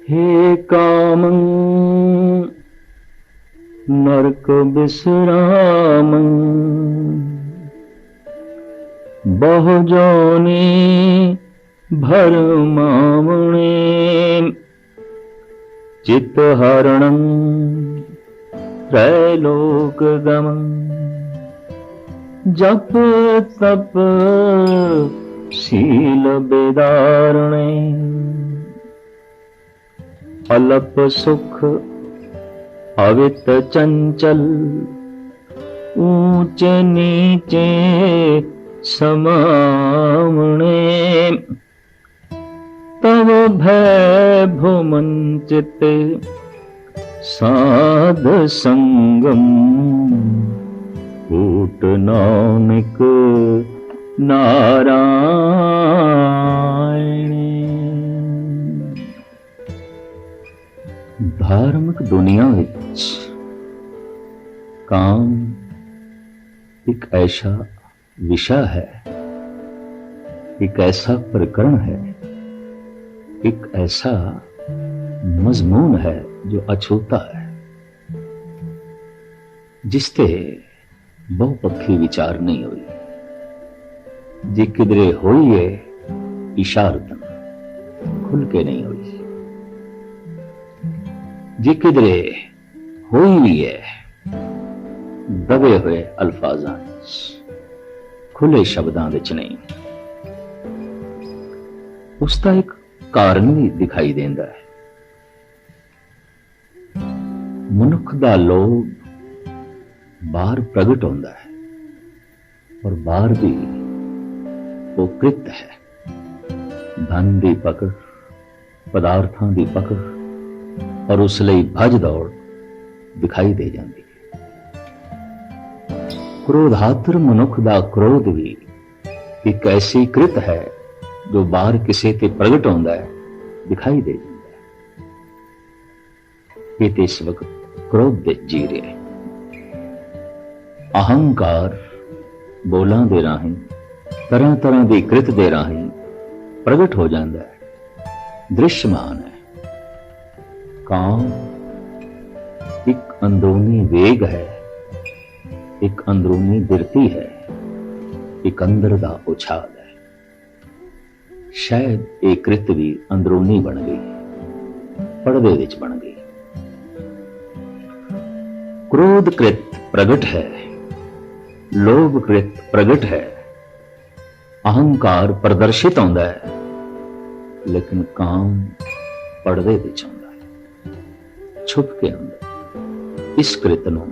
हे कामं नरक विश्रामं बहु जोनि भरमामणे चित्तहरणं त्रैलोकगमं जप तप शील बेदारणे अल्प सुख अवित चंचल ऊंचे नीचे समावणे तव भय भुमंचित साध संगम कूट नानक नारायण। धार्मिक दुनिया विच काम एक ऐसा विषय है, एक ऐसा प्रकरण है, एक ऐसा मजमून है जो अछूता है, जिसते बहुपक्षी विचार नहीं हुई। जे किधरे हुई है इशारतन खुल के नहीं हुई, जे किधरे हुई भी है दबे हुए अल्फाजां खुले शब्दां विच नहीं। उसका एक कारण भी दिखाई देंदा है। मनुख दा लोभ बाहर प्रगट होंदा है और बाहर भी वो कृत है। धन दी पकड़, पदार्थां दी पकड़ और उस लई भज दौड़ दिखाई दे जाती है। क्रोधातुर मनुख दा क्रोध भी एक ऐसी कृत है जो बाहर किसी ते प्रगट होंदा है, दिखाई दे जाता है। ये इस वक्त क्रोध दे जी रहे। अहंकार बोलां दे राही, तरह तरह की कृत दे राही प्रगट हो जाता है, दृश्यमान है। काम एक अंदरूनी वेग है, एक अंदरूनी बिरती है, एक अंदर दा उछाल है। शायद एक कृत भी अंदरूनी बन गई, पर्दे विच बन गई। क्रोध कृत प्रगट है, लोभ कृत प्रगट है, अहंकार प्रदर्शित होता है, लेकिन काम पर्दे विच होंदा है, छुप के होंदा। इस कृत नूं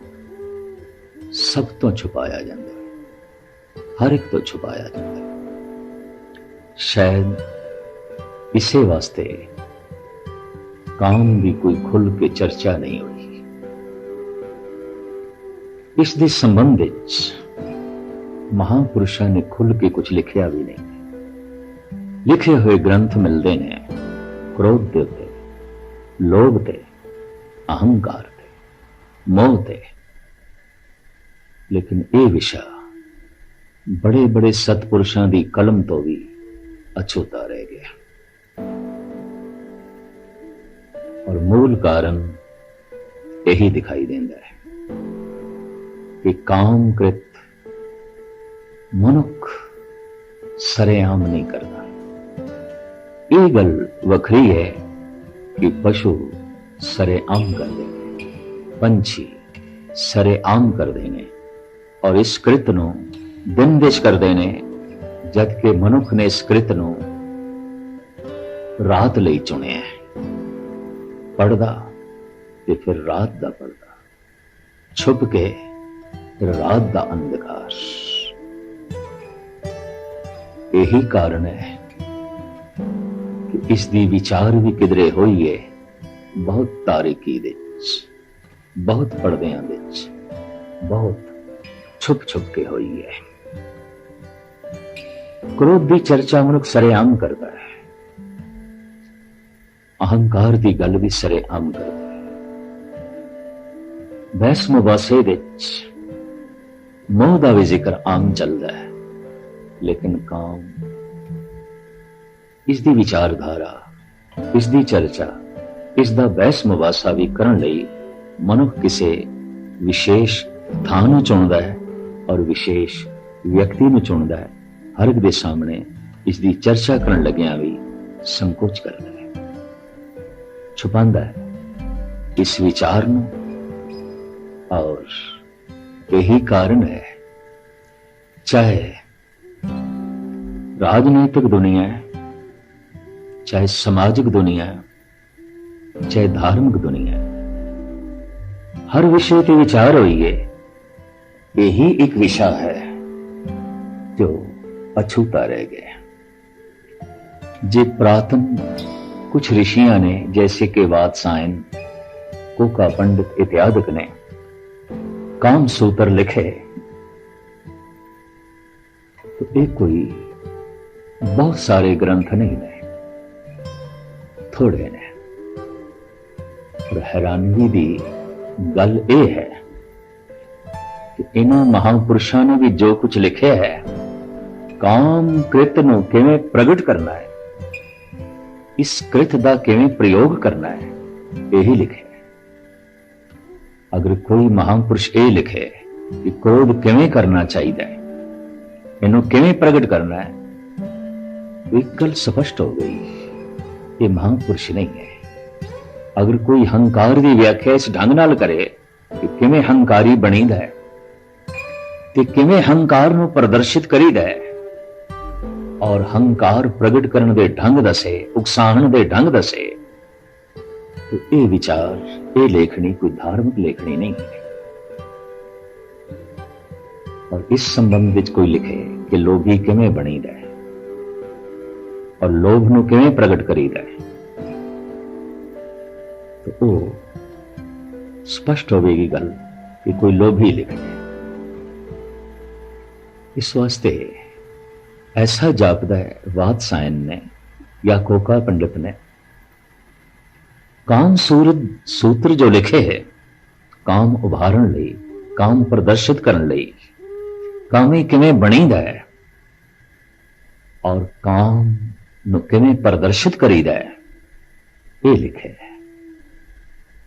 सब तो छुपाया जाता है, हर एक तो छुपाया जाता है। शायद इसे वास्ते काम भी कोई खुल के चर्चा नहीं हुई। इस दे संबंध विच महापुरुषों ने खुल के कुछ लिखिया भी नहीं। लिखे हुए ग्रंथ मिलते हैं क्रोध दे उत्ते, लोभ ते, अहंकार ते, मोह ते, लेकिन ये विषय बड़े बड़े सतपुरुषों की कलम तो भी अछूता रह गया। और मूल कारण यही दिखाई देता है कि कामकृत मनुख सरेआम नहीं करता। ये गल वखरी है कि पशु सरेआम कर देंगे, पंछी सरेआम कर देंगे और इस कृत नूं दिन विच कर देने, जबकि मनुख ने इस कृत नूं रात लई चुनिया है। पड़दा ते फिर रात दा पर्दा, छुप के फिर रात दा अंधकार। यही कारण है कि इस दी विचार भी किधरे होई है बहुत तारीकी विच, बहुत पर्दियां विच, बहुत छुप छुप के होई है। क्रोध की चर्चा मनुख सरेआम करता है, अहंकार की गल भी सरेआम करता है। बहस मुबासे विच मोह का भी जिक्र आम चलता है, लेकिन काम इसकी विचारधारा, इसकी चर्चा ਇਸ ਦਾ ਬਹਿਸ ਮੁਬਾਸਾ ਵੀ ਕਰਨ ਲਈ ਮਨੁੱਖ ਕਿਸੇ ਵਿਸ਼ੇਸ਼ ਥਾਂ ਨੂੰ ਚੁਣਦਾ ਹੈ ਔਰ ਵਿਸ਼ੇਸ਼ ਵਿਅਕਤੀ ਨੂੰ ਚੁਣਦਾ ਹੈ। ਹਰ ਇੱਕ ਦੇ ਸਾਹਮਣੇ ਇਸ ਦੀ ਚਰਚਾ ਕਰਨ ਲੱਗਿਆਂ ਵੀ ਸੰਕੋਚ ਕਰਦਾ ਹੈ, ਛੁਪਾਉਂਦਾ ਹੈ ਇਸ ਵਿਚਾਰ ਨੂੰ। ਔਰ यही कारण है, चाहे राजनीतिक दुनिया है, चाहे सामाजिक दुनिया है, चाहे धार्मिक दुनिया है, हर विषय के विचार होइए, यही एक विषय है जो अछूता रह गया। जे प्रातन कुछ ऋषियां ने, जैसे कि वात्सायन, कोका पंडित इत्यादि ने काम सूत्र लिखे, तो एक कोई बहुत सारे ग्रंथ नहीं ने, थोड़े ने। और हैरानगी दी गल यह है कि इन्हां महापुरुषों ने भी जो कुछ लिखे है, काम कृत नूं किवें प्रगट करना है, इस कृत दा किवें प्रयोग करना है, यही लिखे। अगर कोई महापुरुष ये लिखे कि क्रोध किवें करना चाहिए, इन्हों किवें प्रगट करना है, तो एक गल स्पष्ट हो गई, ये महापुरुष नहीं है। अगर कोई हंकार की व्याख्या इस ढंग नाल करे कि किवें हंकारी बनीदा है ते किवें हंकार नूं प्रदर्शित करीदा है, और हंकार प्रगट करने दे ढंग दसे, उकसाण दे ढंग दसे, तो ये विचार, ये लेखनी कोई धार्मिक लेखनी नहीं है। और इस संबंध में कोई लिखे कि लोभी किवें बनीदा है और लोभ नूं किवें प्रगट करीदा है, तो वो स्पष्ट होगी गल कि कोई लोभी लिखे। इस वास्ते ऐसा जापदा है वात्सायन ने या कोका पंडित ने काम सूत्र जो लिखे है, काम उभारण लई, काम प्रदर्शित करने लई, कामी किवें बनीदा है और काम नूं किवें प्रदर्शित करीदा है, ये लिखे है।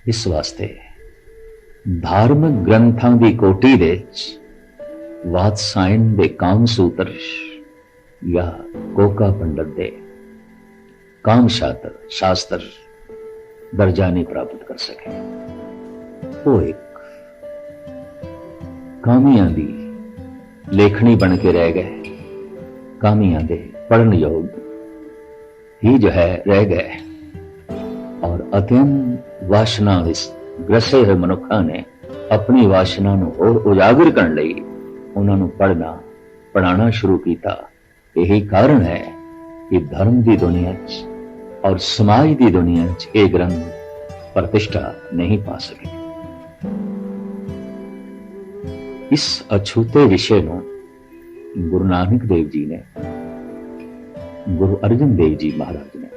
इस वास्ते धार्मिक ग्रंथां दी कोटी दे वात्सायन दे काम सूत्र या कोका पंडित दे काम शास्त्र दर्जा नहीं प्राप्त कर सके। वो एक कामियां दी लेखनी बन के रह गए, कामियां दे पढ़न योग ही जो है रह गए। और अत्यंत वासना ग्रसे हुए मनुखा ने अपनी वासना नूं होर उजागर करने लई उन्हां नूं पढ़ना पढ़ाना शुरू किया। यही कारण है कि धर्म की दुनिया और समाज की दुनिया ये ग्रंथ प्रतिष्ठा नहीं पा सके। इस अछूते विषय को गुरु नानक देव जी ने, गुरु अर्जन देव जी महाराज ने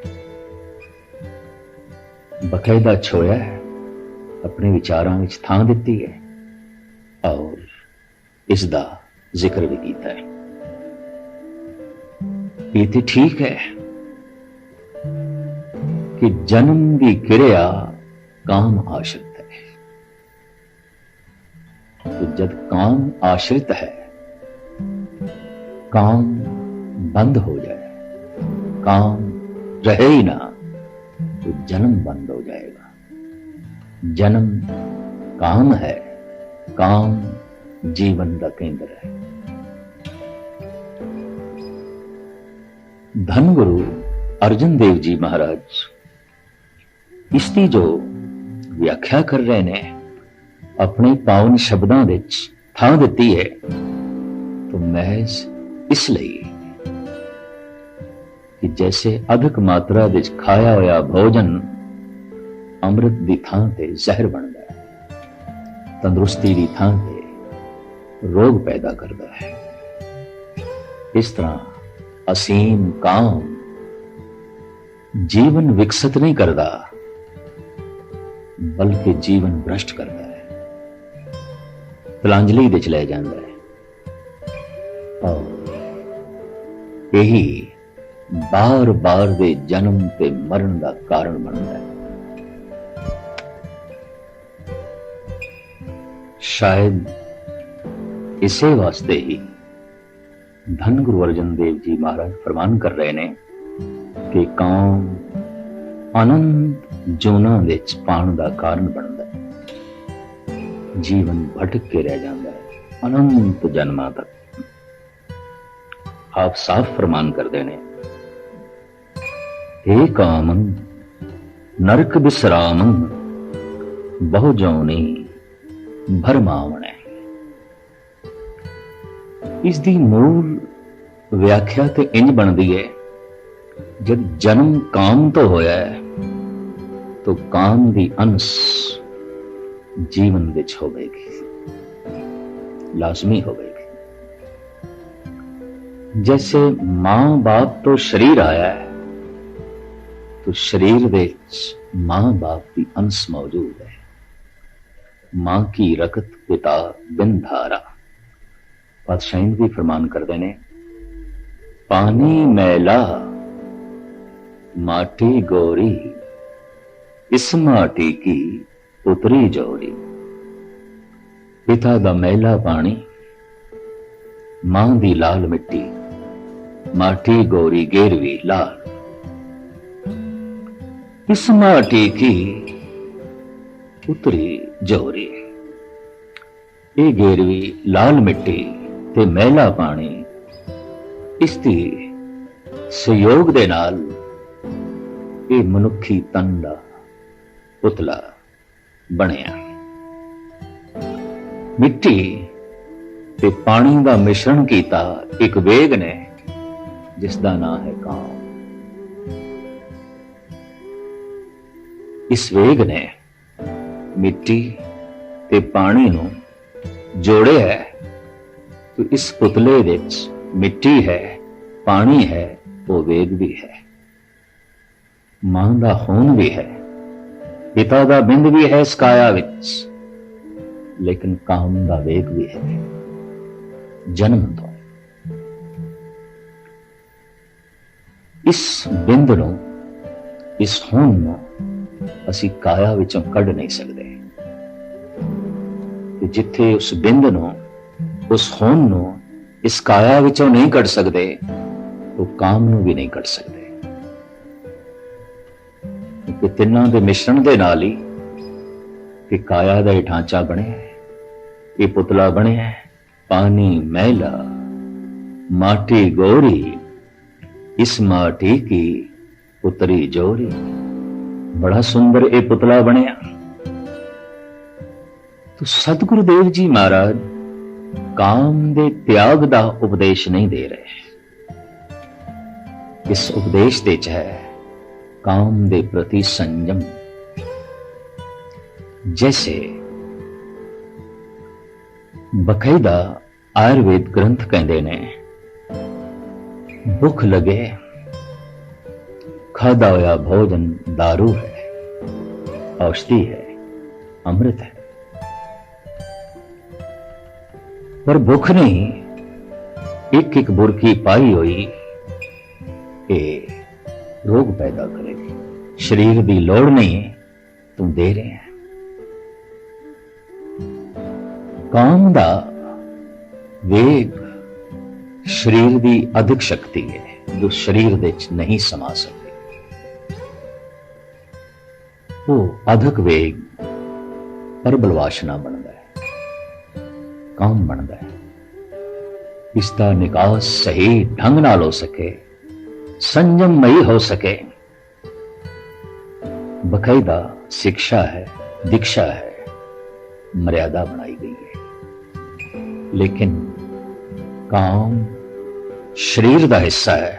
बकायदा छोया है, अपने विचारों में थां दिती है और इसका जिक्र भी किया है। ये तो ठीक है कि जन्म की क्रिया काम आश्रित है, तो जब काम आश्रित है, काम बंद हो जाए, काम रहे ही ना, तो जन्म बंद हो जाएगा। जन्म काम है, काम जीवन का केंद्र है। धन गुरु अर्जन देव जी महाराज इसकी जो व्याख्या कर रहे ने अपने पावन शब्दों विच थां दिती है, तो महज इसलिए कि जैसे अधिक मात्रा विच खाया होया भोजन अमृत की थां ते जहर बनता है, तंदुरुस्ती की थां ते रोग पैदा करता है, इस तरह असीम काम जीवन विकसित नहीं करता, बल्कि जीवन भ्रष्ट करता है, तिलांजलि विच ले जाता है। और यही बार बार दे जन्म ते मरण का कारण बनता है। शायद इसे वास्ते ही धन गुरु अर्जन देव जी महाराज फरमान कर रहे ने कि कौम अनंत जोना विच पाण दा कारण बनदा है, जीवन भटक के रह जाता है अनंत जन्मां तक। आप साफ फरमान कर देने, हे कामन नरक बिसरामन बहु जौनी भरमावणे। इसकी मूल व्याख्या तो इंज बनती है, जब जन्म काम तो होया है तो काम की अंश जीवन विच होवेगी, लाजमी होवेगी। जैसे मां बाप तो शरीर आया है तो शरीर विच मां बाप की अंश मौजूद है। मां की रकत पिता बिन धारा। पातशाही भी फरमान करते ने, पानी मैला माटी गोरी इस माटी की पुतरी जोड़ी। पिता दा मैला पानी, मां दी लाल मिट्टी, माटी गोरी गेरवी लाल। इस माटी की पुतरी जोरी। ये गेरवी लाल मिट्टी ते मैला पानी, इसकी सहयोग दे नाल ये मनुखी तन दा पुतला बनिया। मिट्टी ते पानी का मिश्रण किया एक वेग ने जिसका नाम है काम। इस वेग ने मिट्टी ते पानी नू जोड़े है, तो इस पुतले विच मिट्टी है, पानी है, वो वेग भी है। मां दा खून भी है, पिता दा बिंद भी है इस काया विच, लेकिन काम दा वेग भी है जन्म तो। इस बिंद नू, इस खून नू असी काया विचों कढ़ नहीं सकते। जिथे उस बिंद नू, उस खून नू इस काया विचों नहीं कढ़ सकते, तो काम नू भी नहीं कढ़ सकते। क्योंकि तिन्नां दे मिश्रण दे नाल ही कि काया दा ढांचा बने, ये पुतला बने। पानी मैला माटी गोरी इस माटी की पुतरी जोरी। बड़ा सुंदर ये पुतला बनया। तो सतगुरुदेव जी महाराज काम दे त्याग दा उपदेश नहीं दे रहे। इस उपदेश दे च है काम दे प्रति संयम। जैसे बकायदा आयुर्वेद ग्रंथ कहते ने, भुख लगे खादा होया भोजन दारू है, औषधि है, अमृत है। पर भुख नहीं, एक एक बुरकी पाई हुई ये रोग पैदा करेगी। शरीर की लोड़ नहीं, तुम दे रहे हैं। काम दा वेग शरीर की अधिक शक्ति है जो शरीर दे नहीं समा सकती। वो अधिक वेग प्रबल वासना बनता है, काम बनता है। इसका निकास सही ढंग नाल हो सके, संयममयी हो सके, बकायदा शिक्षा है, दीक्षा है, मर्यादा बनाई गई है। लेकिन काम शरीर का हिस्सा है,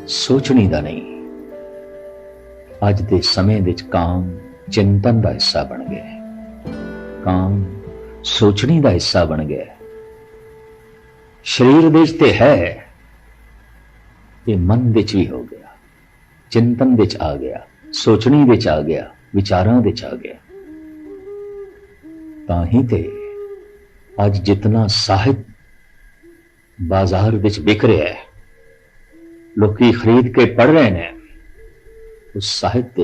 सोचनी का नहीं। अज के समय विच काम चिंतन का हिस्सा बन गया है, काम सोचनी का हिस्सा बन गया है। शरीर विच ते है, ये मन विच भी हो गया, चिंतन विच आ गया, सोचनी विच आ गया, विचारां विच आ गया। ताही ते आज जितना साहित्य बाजार विच बिक रहा है, लोकी खरीद के पढ़ रहे हैं, उस साहित्य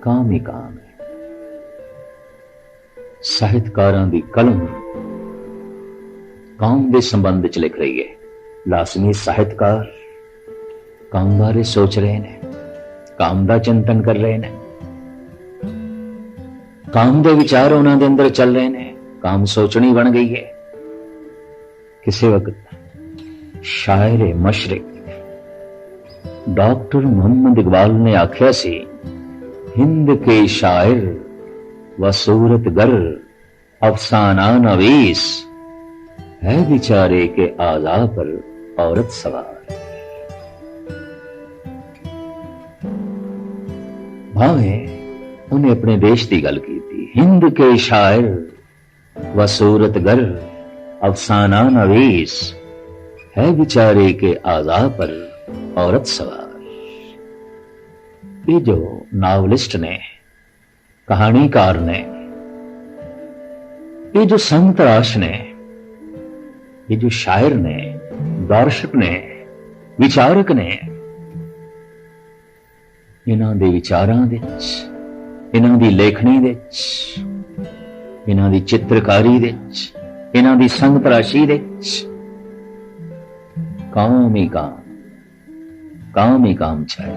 काम ही काम है। ਸਾਹਿਤਕਾਰਾਂ ਦੀ ਕਲਮ ਕੌਮ ਦੇ ਸੰਬੰਧ ਚ ਲਿਖ ਰਹੀ ਹੈ। ਲਾਜ਼ਮੀ ਸਾਹਿਤਕਾਰ ਕੌਮ ਬਾਰੇ ਸੋਚ ਰਹੇ ਨੇ, ਕੌਮ ਦਾ ਚਿੰਤਨ ਕਰ ਰਹੇ ਨੇ, ਕੌਮ ਦੇ ਵਿਚਾਰ ਉਹਨਾਂ ਦੇ ਅੰਦਰ ਚੱਲ ਰਹੇ ਨੇ, ਕੌਮ ਸੋਚਣੀ ਬਣ ਗਈ ਹੈ। ਕਿਸੇ ਵਕਤ ਸ਼ਾਇਰ ਮਸ਼ਰਿਕ डॉक्टर मोहम्मद इकबाल ने आख्या सी, हिंद के शायर व सूरत गर अफसाना नवीस है बेचारे के आजा पर औरत सवार। भावे उन्हें अपने देश की गल की थी, हिंद के शायर व सूरत गर अफसाना नवीस है बेचारे के आजा पर औरत सवार। ये जो नावलिस्ट ने, कहानीकार ने, ये जो संतराश ने, ये जो शायर ने, दर्शक ने, विचारक ने, इन्हां दे विचारां दे विच, इन्हां दी लेखनी दे विच, इन्हां दी चित्रकारी दे विच, इन्हां दी संतराशी दे विच काम ही काम छाए।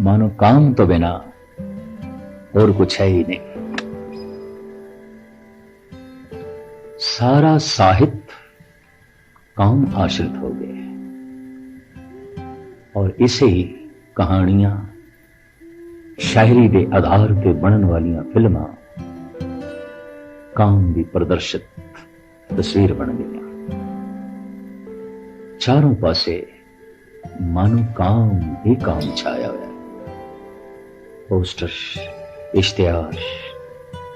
मानो काम तो बिना और कुछ है ही नहीं। सारा साहित्य काम आश्रित हो गए और इसे ही कहानियां, शायरी के आधार ते बनन वालियां फिल्मां काम की प्रदर्शित तस्वीर बन गई। चारों पासे मानो काम ही काम छाया हुआ है। पोस्टर, इश्तिहार,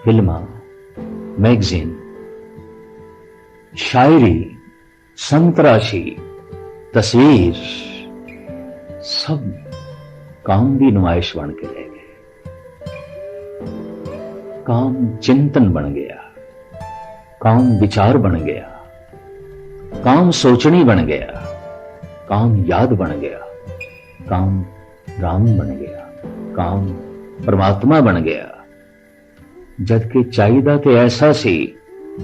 फिल्मां, मैगजीन, शायरी, संतराशी, तस्वीर सब काम की नुमाइश बन के रह गए। काम चिंतन बन गया, काम विचार बन गया, काम सोचनी बन गया, काम याद बन गया, काम राम बन गया, काम परमात्मा बन गया। जबकि चाहिदा ते ऐसा सी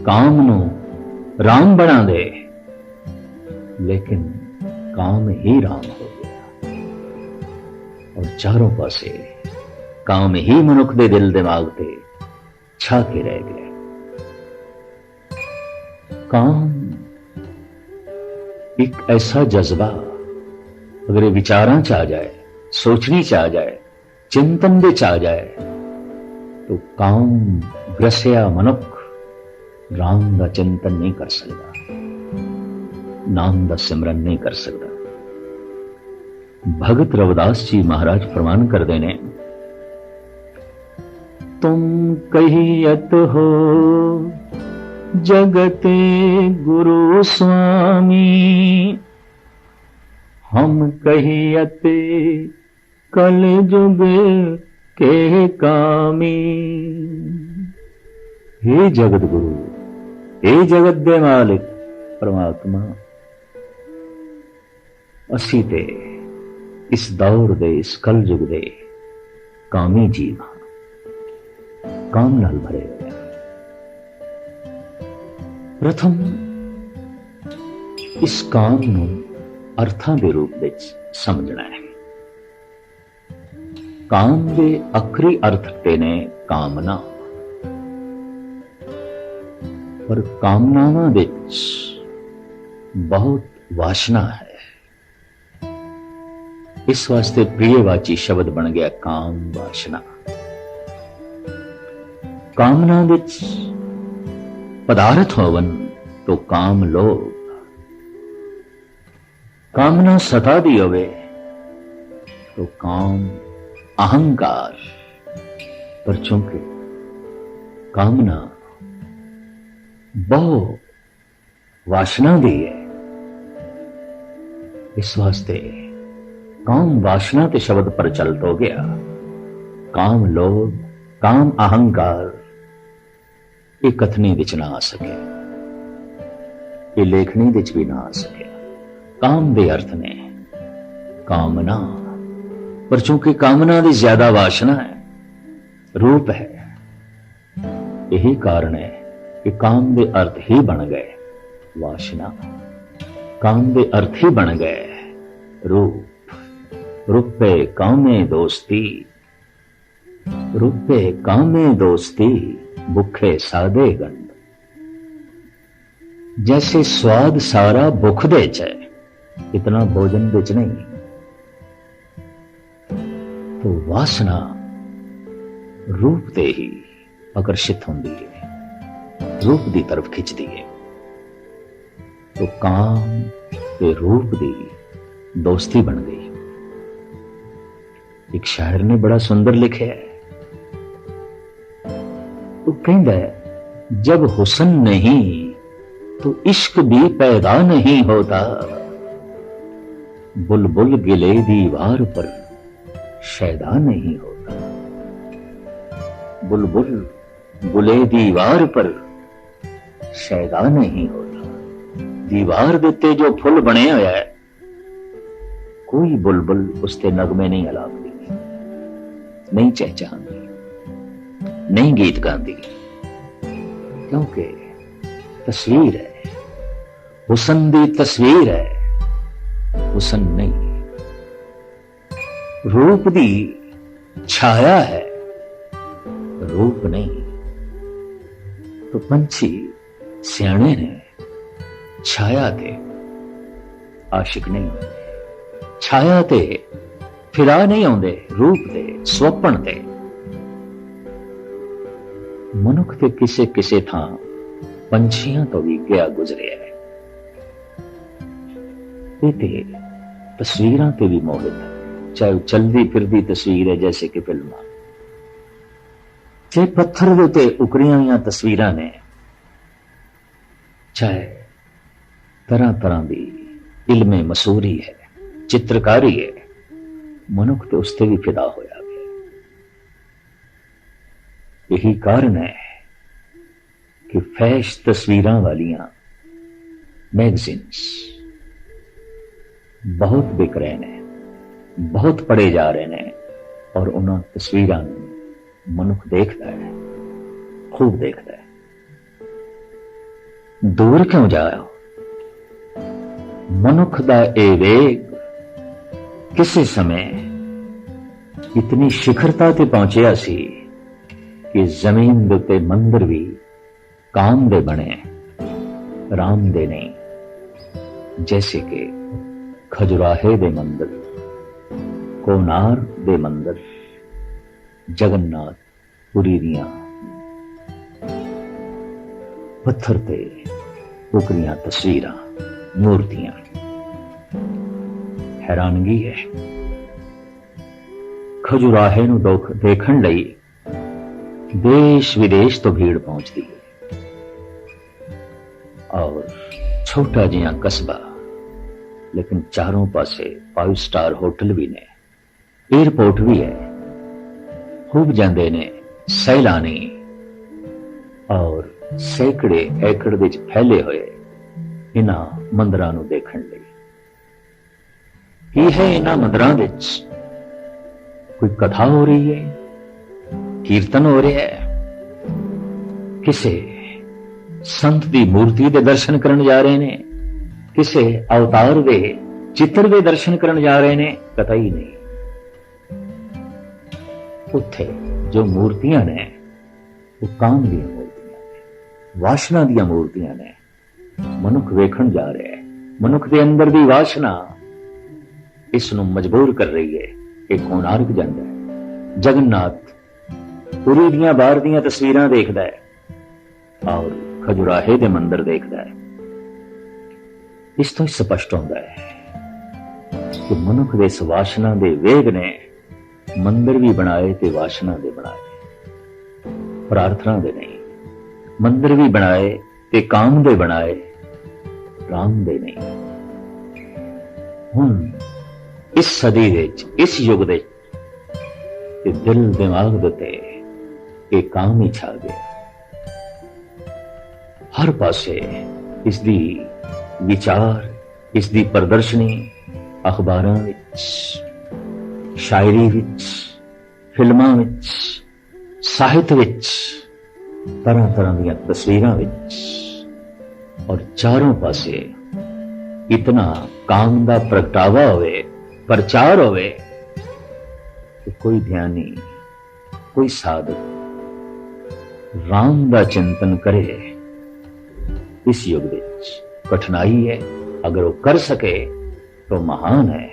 काम नू राम बना दे, लेकिन काम ही राम हो गया और चारों पासे काम ही मनुख दे दिल दिमाग ते छा के रह गया। काम एक ऐसा जज्बा अगर ये विचारां च आ जाए, सोचनी च आ जाए, चिंतन दे च आ जाए, तो काम ग्रसिया मनुख राम का चिंतन नहीं कर सकता, नाम का सिमरन नहीं कर सकता। भगत रविदास जी महाराज फरमान करते ने, तुम कहियत हो जगते गुरु स्वामी, हम कहियते कल जुग के कामी। हे जगत गुरु, हे जगत दे मालिक परमात्मा, असी ते इस दौर दे, इस कल जुग दे कामी जीव हां, काम नाल भरे हुए। प्रथम इस काम नू अर्थां दे रूप विच समझना है। काम दे आखरी अर्थ ते ने कामना, पर कामनावां विच बहुत वासना है। इस वास्ते प्रियवाची शब्द बन गया काम वासना। कामना विच पदार्थ होवन तो काम लोभ, कामना सता दी होवे तो काम अहंकार। पर चूंकि कामना बहु वासना दी है, इस वास्ते काम वासना के शब्द प्रचलित हो गया। काम लोभ, काम अहंकार ये कथनी विच ना आ सके, ये लेखनी विच भी ना आ सके। काम दे अर्थ ने कामना, पर चूंकि कामना की ज्यादा वासना है, रूप है, यही कारण है कि काम के अर्थ ही बन गए वासना, काम के अर्थ ही बन गए रूप। रूपे कामे दोस्ती, रूपे कामे दोस्ती, भुखे सादे गंड। जैसे स्वाद सारा भुख दे च है, इतना भोजन विच नहीं। तो वासना रूप ते ही आकर्षित होंदी है, रूप की तरफ खिंचती है। तो काम ते रूप की दोस्ती बन गई। एक शायर ने बड़ा सुंदर लिखा है, वो कहता है जब हुस्न नहीं तो इश्क भी पैदा नहीं होता। बुलबुल गिले दीवार पर शैदा नहीं होता। बुलबुल गुले दीवार पर शैदा नहीं होता। दीवार देते जो फुल बने होया है, कोई बुलबुल उसके नगमे नहीं अलापती, नहीं चहचहांदी, नहीं गीत गाती, क्योंकि तस्वीर है, हुस्न दी तस्वीर है, हुस्न नहीं। रूप दी छाया है, रूप नहीं। तो पंछी सियाने ने छाया ते आशिक नहीं होंदे, छाया ते फिरा नहीं आउंदे, रूप ते स्वप्न ते। मनुख ते किसे किसे थां पंछियां तो भी गया गुजरे है। ये तस्वीरां ते भी मोहित है, चाहे चलती फिरती तस्वीर है जैसे कि फिल्म, चाहे पत्थर के उत्ते उकरियां हुई तस्वीरां ने, चाहे तरह तरह की इल्मे मसूरी है, चित्रकारी है, मनुख तो उससे भी फिदा होया गया। यही कारण है कि फैश तस्वीरां वालियां मैगजीन्स बहुत बिक रहे हैं, बहुत पढ़े जा रहे हैं, और उन्होंने तस्वीरां मनुख देखता है, खूब देखता है। दूर क्यों जाओ, मनुख दा ए वेग किसी समय इतनी शिखरता ते पहुंचिया सी कि जमीन दे उत्ते मंदिर भी काम दे बने, राम दे नहीं। जैसे कि खजुराहे दे मंदिर, कोनार दे मंदिर, जगन्नाथ पुरी दियां पत्थर ते उकरियां तस्वीरां, मूर्तियां। हैरानगी है, खजुराहे नूं देखण लई देश विदेश तो भीड़ पहुंचती है, और छोटा जिहा कस्बा, लेकिन चारों पासे 5 स्टार होटल भी ने, एयरपोर्ट भी है। खूब जांदे ने सैलानी, और सैकड़े एकड़ विच फैले हुए इन्हां मंदिरां नूं देखण लई। की है इन्हां मंदिरां विच? कोई कथा हो रही है, कीर्तन हो रहा है, किसे संत की मूर्ति के दर्शन करने जा रहे ने, किसे अवतार दे चित्र के दर्शन करने जा रहे ने, कथा ही नहीं। उत्थे जो मूर्तियां ने वो काम दी मूर्तियां ने, वासना दी मूर्तियां ने। मनुख वेखण जा रहा है, मनुख के अंदर दी वासना इसनूं मजबूर कर रही है कि कोणार्क जांदा है, जगन्नाथ पुरी दियां बाहर दियां तस्वीरां देखदा है, और खजुराहे दे मंदिर देखदा है। इस तो स्पष्ट होता है कि मनुख दे इस वासना दे वेग ने मंदिर भी बनाए ते वासना दे बनाए, प्रार्थना दे नहीं। मंदिर भी बनाए ते काम दे बनाए, राम दे नहीं। हुण इस सदी विच, इस युग दे दिल दिमाग दे ये काम ही छा गया। हर पासे इसदी विचार, इसदी प्रदर्शनी अखबारां विच, शायरी विच, फिल्मां विच, साहित्य विच तरह तरह ਦੀਆਂ ਤਸਵੀਰਾਂ ਵਿੱਚ और चारों पासे इतना काम ਦਾ ਪ੍ਰਗਟਾਵਾ ਹੋਵੇ, प्रचार होवे कि कोई ध्यानी, कोई साधक राम दा चिंतन करे। इस युग विच कठिनाई है, अगर वो कर सके तो महान है।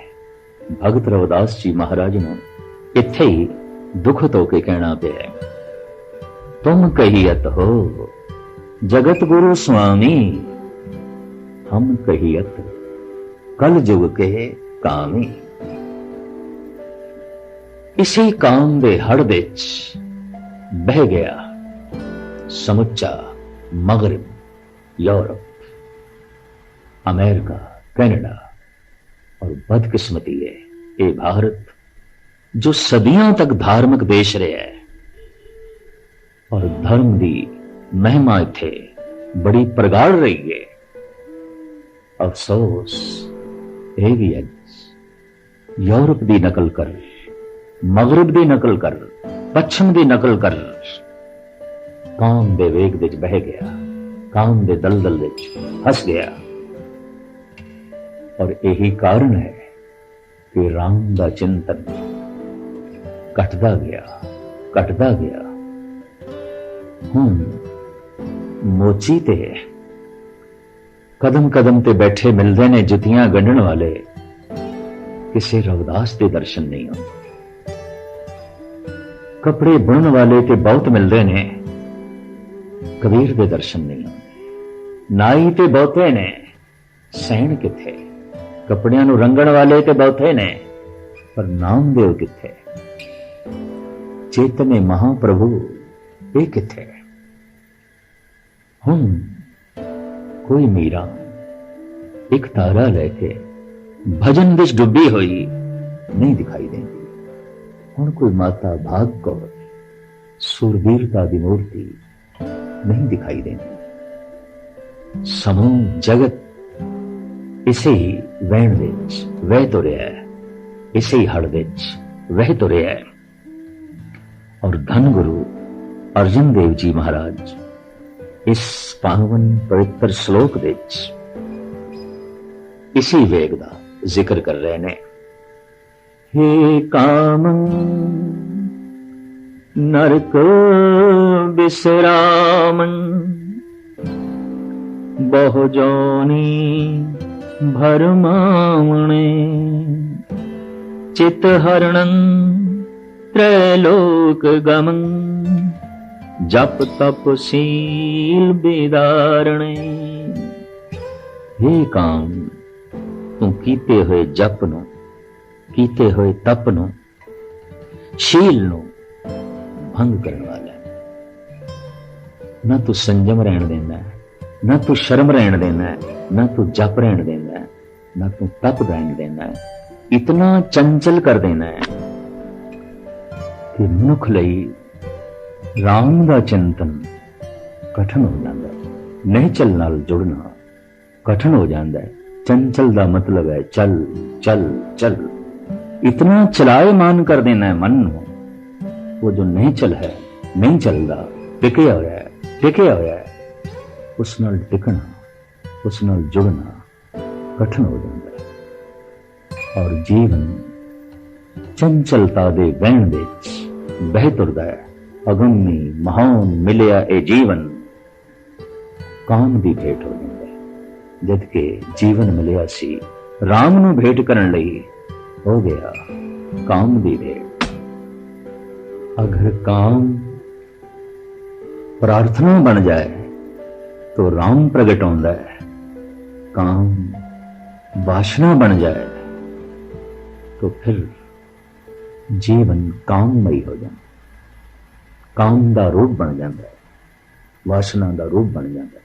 भगत रविदास जी महाराज ने इत्थे ही दुखत होके कहना पिया, तुम कहियत हो जगत गुरु स्वामी, हम कहियत कल जुग के कामी। इसी काम दे हड़ विच बह गया समुचा मगरब, यूरोप, अमेरिका, कनाडा। और बदकिस्मती है ये भारत जो सदियों तक धार्मिक देश रहा है और धर्म की महिमा इत्थे बड़ी प्रगाढ़ रही है। अफसोस ये भी है यूरोप की नकल कर, मगरब की नकल कर, पश्चिम की नकल कर काम दे वेग विच बह गया, काम दे दलदल विच फस गया। और यही कारण है कि राम दा चिंतन घटदा गया, घटदा गया। मोची ते कदम कदम ते बैठे मिलते ने जुतियां गंढण वाले, किसी रविदास के दर्शन नहीं होते। कपड़े बुनने वाले ते बहुत मिलते ने, कबीर के दर्शन नहीं होते। नाई ते बहुते ने, सैन किथे। कपड़ियां नूं रंगण वाले ते बहुते ने, पर नामदेव किथे। चेतने महाप्रभु ये किथे। हुण कोई मीरा एक तारा लेके भजन विच डुबी हुई नहीं दिखाई देती। हुण कोई माता भाग कौर सुरवीरता की मूर्ति नहीं दिखाई देती। समूह जगत इसे ही वहण विच वह तुरिया है, इसे ही हड़ विच वह तुरिया है। और धन गुरु अर्जन देव जी महाराज इस पावन पवित्र श्लोक विच इसी वेग का जिक्र कर रहे ने। हे कामं नरक बिसरामं, बहु जोनी भरमावणे, चित हरणं त्रैलोक गमं, जप तप शील बेदारणे। हे काम, तू कीते हुए जप नु, कीते हुए तप नु, शील नु भंग करने वाला है। ना तू संयम रहन देना है, ना तू शर्म रहन देना है, ना तू जप रहन देना है, ना तू तप रहन देना है। इतना चंचल कर देना है कि मनुख लई राम दा चिंतन कठिन हो जाता है। निहचल नाल जुड़ना कठिन हो जाता है। चंचल दा मतलब है चल चल चल। इतना चलायमान कर देना है मन को, वो जो निहचल है, नहीं चलता, टिके होया है, टिके होया है, उस नाल टिकना, उस नाल जुड़ना कठिन हो जाता है। और जीवन चंचलता दे वहण विच बह तुरदा है। अगम्य महान मिलिया ए जीवन काम दी भेंट हो जाता है। जबकि जीवन मिलिया सी राम नू भेंट करन लई हो गया काम दी भेंट। अगर काम प्रार्थना बन जाए तो राम प्रगट होता है। काम वासना बन जाए तो फिर जीवन काममयी हो जाता है। काम का रूप बन जाता है, वासना का रूप बन जाता है।